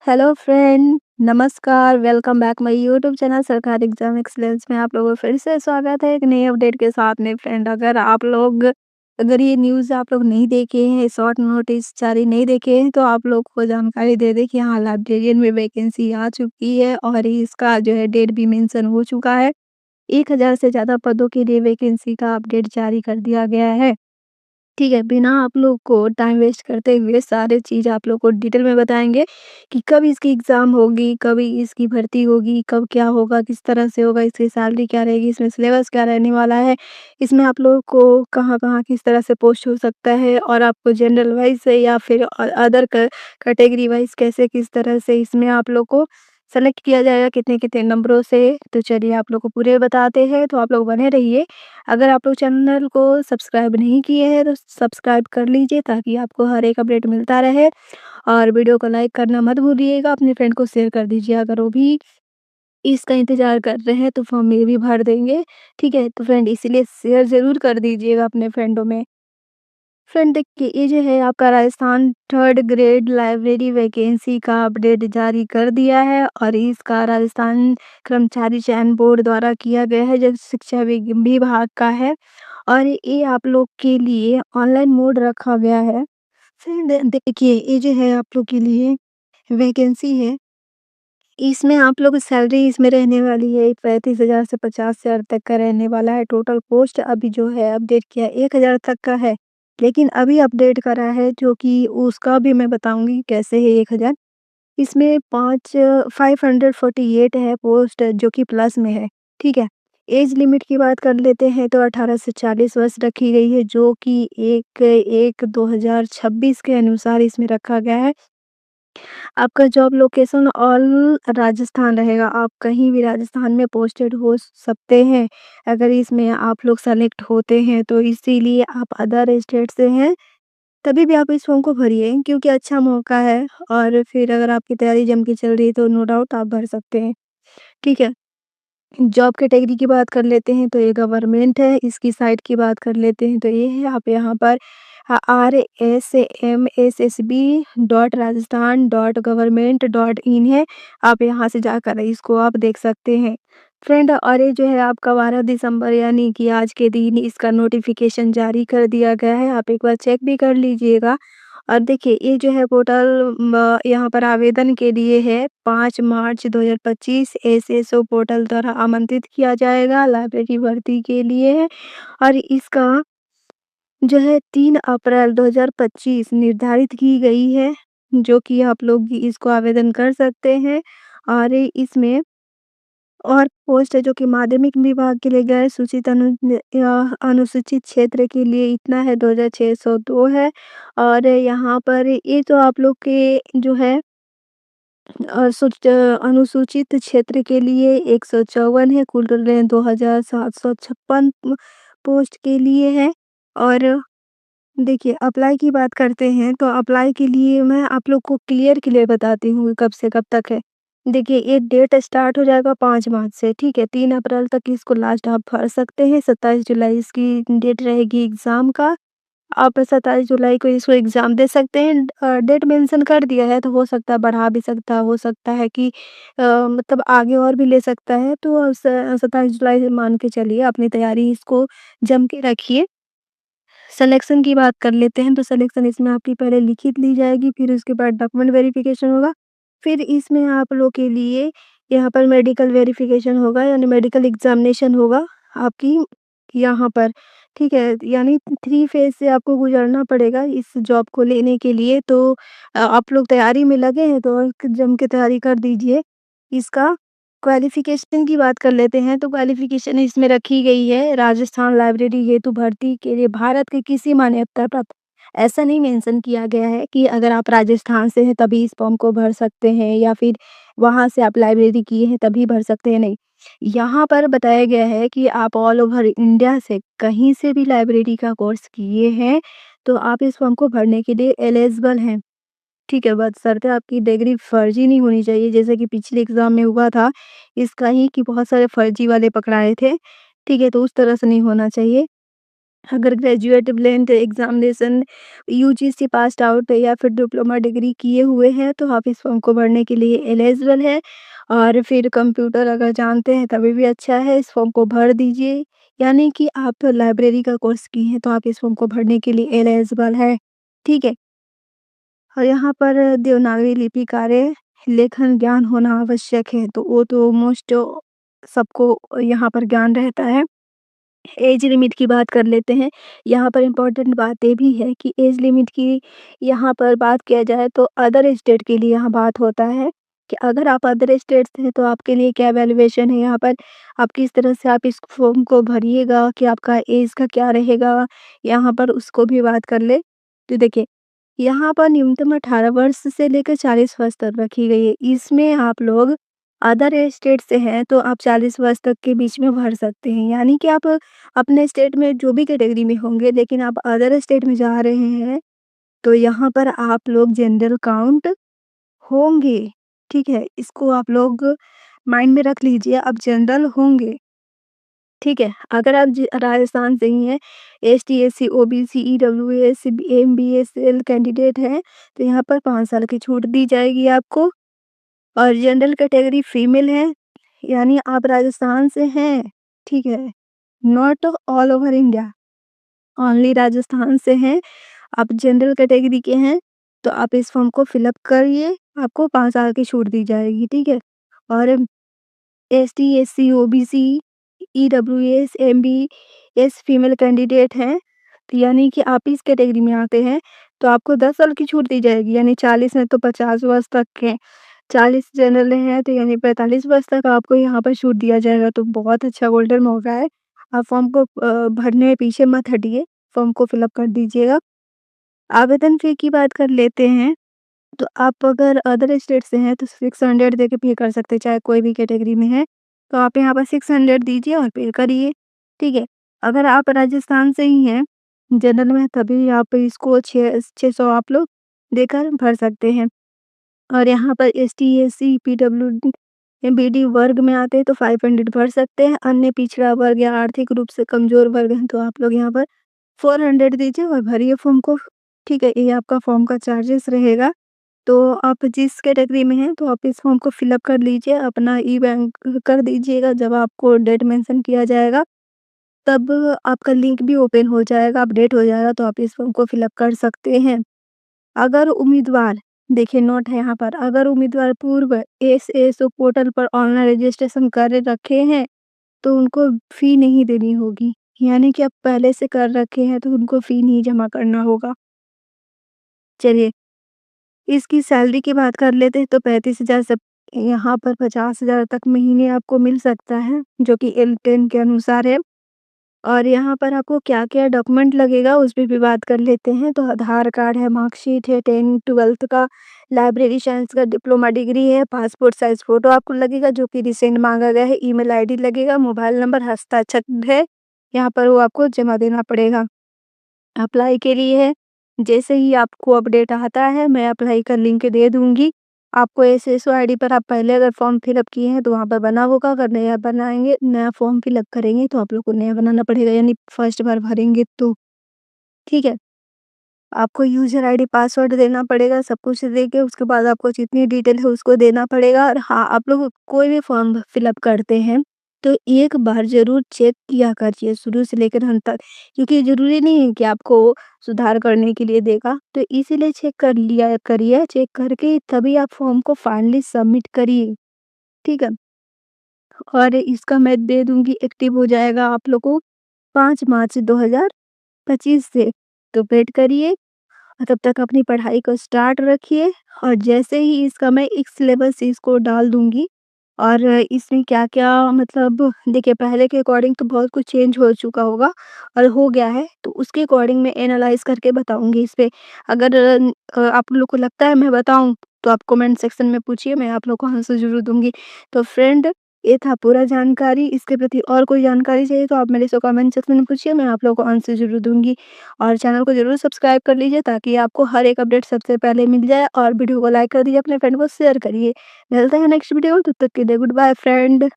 Hello friend, नमस्कार, welcome back my YouTube channel सरकारी exam excellence में आप लोगों का फिर से स्वागत है एक नए अपडेट के साथ में फ्रेंड। अगर ये न्यूज़ आप लोग नहीं देखे हैं, शॉर्ट नोटिस जारी नहीं देखे हैं, तो आप लोग को जानकारी दे दें कि हाँ, लाइब्रेरियन में वैकेंसी आ चुकी है और इसका जो है डेट भी मेंशन हो चुका है। 1000 से ज़्यादा पदों के लिए वैकेंसी का अपडेट जारी कर दिया गया है। ठीक है, बिना आप लोग को टाइम वेस्ट करते हुए सारे चीज़ आप लोग को डिटेल में बताएँगे कि कब इसकी एग्ज़ाम होगी, कब इसकी भर्ती होगी, कब क्या होगा, किस तरह से होगा, इसकी सैलरी क्या रहेगी, इसमें सिलेबस क्या रहने वाला है, इसमें आप लोगों को कहाँ-कहाँ किस तरह से पोस्ट हो सकता है और आपको जनरल वाइज़ से या फिर अदर कैटेगरी वाइज़ कैसे किस तरह से इसमें आप लोग को सेलेक्ट किया जाएगा, कितने-कितने नंबरों से। तो चलिए आप लोग को पूरे बताते हैं, तो आप लोग बने रहिए। अगर आप लोग चैनल को सब्सक्राइब नहीं किए हैं तो सब्सक्राइब कर लीजिए ताकि आपको हर एक अपडेट मिलता रहे और वीडियो को लाइक करना मत भूलिएगा, अपने फ्रेंड को शेयर कर दीजिए अगर वो भी इसका इंतज़ार कर रहे हैं तो फॉर्म में भी भर देंगे। ठीक है? तो फ्रेंड इसीलिए शेयर ज़रूर कर दीजिएगा अपने फ्रेंडों में। फ्रेंड देखिए ये जो है आपका Rajasthan third grade library vacancy का अपडेट जारी कर दिया है और इसका राजस्थान कर्मचारी चयन बोर्ड द्वारा किया गया है जो शिक्षा विभाग का है और ये आप लोग के लिए ऑनलाइन मोड रखा गया है। फिर देखिए ये जो है आप लोग के लिए वैकेंसी है, इसमें आप लोग की सैलरी इसमें रहने वाली है 35,000 से 50,000 तक का रहने वाला है। टोटल पोस्ट अभी जो है अपडेट किया 1000 तक का है, लेकिन अभी अपडेट करा है जो कि उसका भी मैं बताऊँगी कैसे है 1000। इसमें 548 है पोस्ट जो कि प्लस में है, ठीक है? एज लिमिट की बात कर लेते हैं तो 18 से 40 वर्ष रखी गई है जो कि 1/1/2026 के अनुसार इसमें रखा गया है। आपका जॉब लोकेशन ऑल राजस्थान रहेगा, आप कहीं भी राजस्थान में पोस्टेड हो सकते हैं, अगर इसमें आप लोग सेलेक्ट होते हैं तो इसीलिए आप अदर स्टेट से हैं, तभी भी आप इस फॉर्म को भरिए क्योंकि अच्छा मौका है और फिर अगर आपकी तैयारी जम के चल रही है तो नो डाउट आप भर सकते हैं, ठीक है? जॉब कैटेगरी की बात कर लेते हैं तो ये गवर्नमेंट है, इसकी साइट की बात कर लेते हैं तो ये है आप यहाँ पर rsamsb.rajasthan.gov.in है, आप यहाँ से जाकर इसको आप देख सकते हैं। फ्रेंड और ये जो है आपका 12 दिसंबर यानी कि आज के दिन इसका नोटिफिकेशन जारी कर दिया गया है, आप एक बार चेक भी कर लीजिएगा। और देखिए ये जो है पोर्टल यहाँ पर आवेदन के लिए है 5 मार्च 2025 एसएसओ पोर्टल द्वारा आमंत्रित किया जाएगा, लाइब्रेरी भर्ती के लिए है और इसका जो है 3 अप्रैल 2025 निर्धारित की गई है, जो कि आप लोग भी इसको आवेदन कर सकते हैं और इसमें और पोस्ट है जो कि माध्यमिक विभाग के लिए गैर सूचित अनुसूचित क्षेत्र के लिए इतना है 2602 है और यहाँ पर ये तो आप लोग के जो है अनुसूचित क्षेत्र के लिए 154 है, कुल टोटल 2756 पोस्ट के लिए है और देखिए अप्लाई की बात करते हैं तो अप्लाई के लिए मैं आप लोग को क्लियर बताती हूँ कब से कब तक है। देखिए ये डेट स्टार्ट हो जाएगा 5 मार्च से, ठीक है? 3 अप्रैल तक इसको लास्ट आप भर सकते हैं, 27 जुलाई इसकी डेट रहेगी एग्ज़ाम का। आप 27 जुलाई को इसको एग्ज़ाम दे सकते हैं। डेट मेंशन कर दिया है तो हो सकता है बढ़ा भी सकता है, हो सकता है कि मतलब आगे और भी ले सकता है तो 27 जुलाई से मान के चलिए अपनी तैयारी इसको जम के रखिए। सिलेक्शन की बात कर लेते हैं तो सिलेक्शन इसमें आपकी पहले लिखित ली जाएगी, फिर उसके बाद डॉक्यूमेंट वेरिफिकेशन होगा, फिर इसमें आप लोग के लिए यहाँ पर मेडिकल वेरिफिकेशन होगा यानी मेडिकल एग्जामिनेशन होगा आपकी यहाँ पर, ठीक है? यानी 3 फेज़ से आपको गुज़रना पड़ेगा इस जॉब को लेने के लिए तो आप लोग तैयारी में लगे हैं तो और जम के तैयारी कर दीजिए। इसका क्वालिफ़िकेशन की बात कर लेते हैं तो क्वालिफ़िकेशन इसमें रखी गई है राजस्थान लाइब्रेरी हेतु भर्ती के लिए भारत के किसी मान्यता प्राप्त ऐसा नहीं मेंशन किया गया है कि अगर आप राजस्थान से हैं तभी इस फॉर्म को भर सकते हैं या फिर वहाँ से आप लाइब्रेरी किए हैं तभी भर सकते हैं, नहीं। यहाँ पर बताया गया है कि आप ऑल ओवर इंडिया से कहीं से भी लाइब्रेरी का कोर्स किए हैं, तो आप इस फॉर्म को भरने के लिए एलिजिबल हैं। ठीक है, बशर्ते आपकी डिग्री फर्जी नहीं होनी चाहिए, जैसे कि पिछले एग्ज़ाम में हुआ था, इसका ही कि बहुत सारे फर्जी वाले पकड़ाए थे। ठीक है, तो उस तरह से नहीं होना चाहिए। अगर graduate length examination UGC passed out है या फिर डिप्लोमा डिग्री किए हुए हैं, तो आप इस फॉर्म को भरने के लिए एलिजिबल है। और फिर कंप्यूटर अगर जानते हैं तभी भी अच्छा है, इस फॉर्म को भर दीजिए। यानी कि आप लाइब्रेरी का कोर्स किए हैं, तो आप इस फॉर्म को भरने के लिए एलिजिबल है, ठीक है? और यहाँ पर देवनागरी लिपि कार्य लेखन ज्ञान होना आवश्यक है, तो वो तो मोस्ट सबको यहाँ पर ज्ञान रहता है। एज लिमिट की बात कर लेते हैं। यहाँ पर इम्पोर्टेंट बात ये भी है कि एज लिमिट की यहाँ पर बात किया जाए तो अदर स्टेट के लिए यहाँ बात होता है कि अगर आप अदर स्टेट से हैं तो आपके लिए क्या वैल्यूएशन है यहाँ पर, आप किस तरह से आप इस फॉर्म को भरिएगा कि आपका एज का क्या रहेगा, यहाँ पर उसको भी बात कर ले। तो देखिए, यहाँ पर न्यूनतम 18 वर्ष से लेकर 40 वर्ष तक रखी गई है। इसमें आप लोग अदर स्टेट से हैं तो आप 40 वर्ष तक के बीच में भर सकते हैं। यानी कि आप अपने स्टेट में जो भी कैटेगरी में होंगे, लेकिन आप अदर स्टेट में जा रहे हैं, तो यहाँ पर आप लोग जनरल काउंट होंगे, ठीक है? इसको आप लोग माइंड में रख लीजिए, आप जनरल होंगे, ठीक है? अगर आप राजस्थान से ही हैं, ST, SC, OBC, EWS, MBSL candidate हैं, तो यहाँ पर 5 साल की छूट दी जाएगी आपको। और जनरल कैटेगरी फीमेल है, यानी आप राजस्थान से हैं, ठीक है? Not all over India, only Rajasthan से हैं, आप जनरल कैटेगरी के हैं, तो आप इस फॉर्म को फिल अप करिए, आपको 5 साल की छूट दी जाएगी, ठीक है? और ST, SC, OBC, EWS, MBS female candidate हैं, तो यानी कि आप इस कैटेगरी में आते हैं, तो आपको 10 साल की छूट दी जाएगी, यानी 40 हैं तो 50 वर्ष तक के, 40 जनरल हैं तो यानी 45 वर्ष तक आपको यहाँ पर छूट दिया जाएगा, तो बहुत अच्छा गोल्डन मौका है। आप फॉर्म को भरने में पीछे मत हटिए, फॉर्म को फिल अप कर दीजिएगा। आवेदन फ़ी की बात कर लेते हैं, तो आप अगर अदर स्टेट से हैं तो 600 देके पे कर सकते हैं, चाहे कोई भी कैटेगरी में है, तो आप यहाँ पर 600 दीजिए और पे करिए, ठीक है? अगर आप राजस्थान से ही हैं, जनरल में, तभी आप इसको 600 आप लोग देकर भर सकते हैं। और यहाँ पर एसटी, एससी, पीडब्ल्यूडी, बीडी वर्ग में आते हैं तो 500 भर सकते हैं। अन्य पिछड़ा वर्ग या आर्थिक रूप से कमज़ोर वर्ग हैं तो आप लोग यहाँ पर 400 दीजिए और भरिए फॉर्म को, ठीक है? ये आपका फॉर्म का चार्जेस रहेगा। तो आप जिस कैटेगरी में हैं तो आप इस फॉर्म को फिल अप कर लीजिए, अपना ई-बैंक कर दीजिएगा, जब आपको डेट मेंशन किया जाएगा, तब आपका लिंक भी ओपन हो जाएगा, अपडेट हो जाएगा, तो आप इस फॉर्म को फिल अप कर सकते हैं। अगर उम्मीदवार, देखिए नोट है यहाँ पर, अगर उम्मीदवार पूर्व एसएसओ पोर्टल पर ऑनलाइन रजिस्ट्रेशन कर रखे हैं, तो उनको फ़ी नहीं देनी होगी। यानी कि आप पहले से कर रखे हैं तो उनको फ़ी नहीं जमा करना होगा। चलिए, इसकी सैलरी की बात कर लेते हैं तो 35,000 से यहाँ पर 50,000 तक महीने आपको मिल सकता है, जो कि L10 के अनुसार है। और यहाँ पर आपको क्या-क्या डॉक्यूमेंट लगेगा उस पे भी बात कर लेते हैं। तो आधार कार्ड है, मार्कशीट है, 10th-12th का, लाइब्रेरी साइंस का डिप्लोमा डिग्री है, पासपोर्ट साइज़ फ़ोटो आपको लगेगा जो कि रिसेंट माँगा गया है, ईमेल आईडी लगेगा, मोबाइल नंबर हस्ताक्षर है, यहाँ पर वो आपको जमा देना पड़ेगा। अप्लाई के लिए है, जैसे ही आपको अपडेट आता है मैं अप्लाई का लिंक दे दूँगी। आपको एसएसओ आईडी पर आप पहले अगर फॉर्म फिल अप किए हैं तो वहाँ पर बना होगा, अगर नया बनाएँगे, नया फॉर्म फिल अप करेंगे तो आप लोग को नया बनाना पड़ेगा, यानी फर्स्ट बार भरेंगे तो, ठीक है? आपको यूज़र आईडी पासवर्ड देना पड़ेगा, सब कुछ देके उसके बाद आपको जितनी डिटेल है उसको देना पड़ेगा। और हाँ, आप लोग कोई भी फॉर्म फिल अप करते हैं, तो एक बार ज़रूर चेक किया करिए शुरू से लेकर अंत तक, क्योंकि ज़रूरी नहीं है कि आपको सुधार करने के लिए देगा, तो इसीलिए चेक कर लिया करिए, चेक करके तभी आप फॉर्म को फाइनली सबमिट करिए, ठीक है? और इसका मैं दे दूँगी, एक्टिव हो जाएगा आप लोग को 5 मार्च 2025 से, तो वेट करिए। तब तक अपनी पढ़ाई को स्टार्ट रखिए। और जैसे ही इसका मैं एक सिलेबस इसको डाल दूँगी, और इसमें क्या-क्या, मतलब देखिए पहले के अकॉर्डिंग तो बहुत कुछ चेंज हो चुका होगा और हो गया है, तो उसके अकॉर्डिंग मैं एनालाइज़ करके बताऊँगी इस पे। अगर आप लोग को लगता है मैं बताऊँ, तो आप कमेंट सेक्शन में पूछिए, मैं आप लोग को आंसर ज़रूर दूँगी। तो फ्रेंड, ये था पूरा जानकारी, इसके प्रति और कोई जानकारी चाहिए तो आप मेरे से कमेंट सेक्शन में पूछिए, मैं आप लोगों को आंसर ज़रूर दूँगी। और चैनल को ज़रूर सब्सक्राइब कर लीजिए ताकि आपको हर एक अपडेट सबसे पहले मिल जाए, और वीडियो को लाइक कर दीजिए, अपने फ्रेंड को शेयर करिए। मिलते हैं नेक्स्ट वीडियो में, तब तक के लिए गुड बाय फ्रेंड।